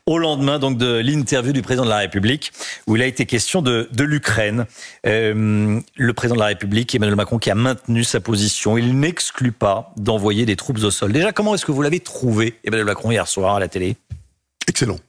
Au lendemain donc de l'interview du président de la République, où il a été question de l'Ukraine. Le président de la République, Emmanuel Macron, qui a maintenu sa position. Il n'exclut pas d'envoyer des troupes au sol. Déjà, comment est-ce que vous l'avez trouvé, Emmanuel Macron, hier soir à la télé? Excellent.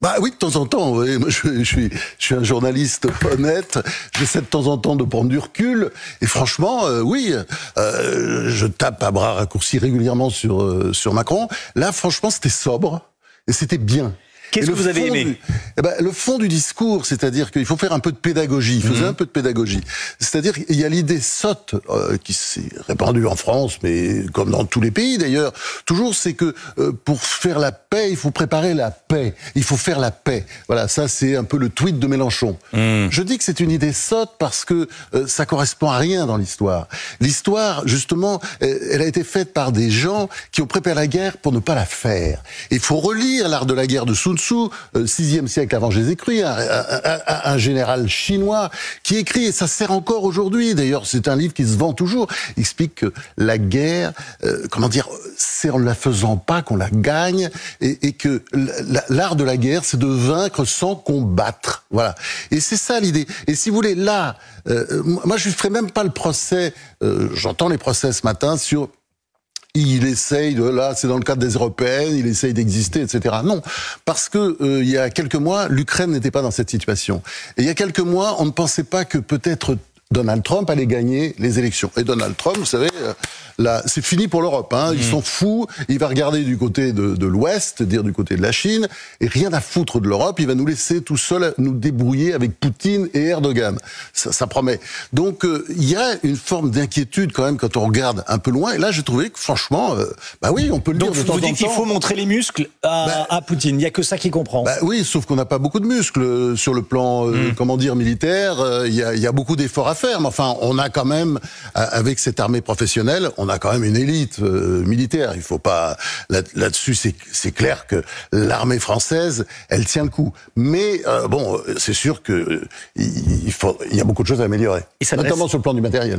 Bah oui, de temps en temps, oui. Moi, je suis un journaliste honnête, j'essaie de temps en temps de prendre du recul, et franchement, oui, je tape à bras raccourcis régulièrement sur Macron. Là, franchement, c'était sobre, et c'était bien. Qu'est-ce que vous avez aimé? Le fond du discours, c'est-à-dire qu'il faut faire un peu de pédagogie. Il faisait un peu de pédagogie. C'est-à-dire qu'il y a l'idée sotte qui s'est répandue en France, mais comme dans tous les pays d'ailleurs, toujours, c'est que pour faire la paix, il faut préparer la paix. Il faut faire la paix. Voilà, ça c'est un peu le tweet de Mélenchon. Je dis que c'est une idée sotte parce que ça correspond à rien dans l'histoire. L'histoire, justement, elle a été faite par des gens qui ont préparé la guerre pour ne pas la faire. Il faut relire l'art de la guerre de Sun Tzu, 6e siècle avant Jésus-Christ, un général chinois qui écrit, et ça sert encore aujourd'hui, d'ailleurs c'est un livre qui se vend toujours, il explique que la guerre, c'est en la faisant pas qu'on la gagne, et que l'art de la guerre, c'est de vaincre sans combattre. Voilà. Et c'est ça l'idée. Et si vous voulez, là, moi je ne ferai même pas le procès, j'entends les procès ce matin sur... Il essaye là, c'est dans le cadre des européennes, il essaye d'exister, etc. Non, parce que il y a quelques mois, l'Ukraine n'était pas dans cette situation. Et il y a quelques mois, on ne pensait pas que peut-être Donald Trump allait gagner les élections. Et Donald Trump, vous savez, là, c'est fini pour l'Europe. Ils sont fous. Il va regarder du côté de l'Ouest, c'est-à-dire du côté de la Chine, et rien à foutre de l'Europe. Il va nous laisser tout seuls nous débrouiller avec Poutine et Erdogan. Ça promet. Donc, il y a une forme d'inquiétude quand même quand on regarde un peu loin. Et là, j'ai trouvé que franchement, bah oui, on peut le dire de temps en temps. Donc, vous dites qu'il faut montrer les muscles à Poutine. Il n'y a que ça qui comprend. Bah oui, sauf qu'on n'a pas beaucoup de muscles sur le plan, militaire. Il y a beaucoup d'efforts à faire, mais enfin, on a quand même, avec cette armée professionnelle, on a quand même une élite militaire. Il faut pas là-dessus, c'est clair que l'armée française, elle tient le coup. Mais bon, c'est sûr que il y a beaucoup de choses à améliorer, notamment sur le plan du matériel.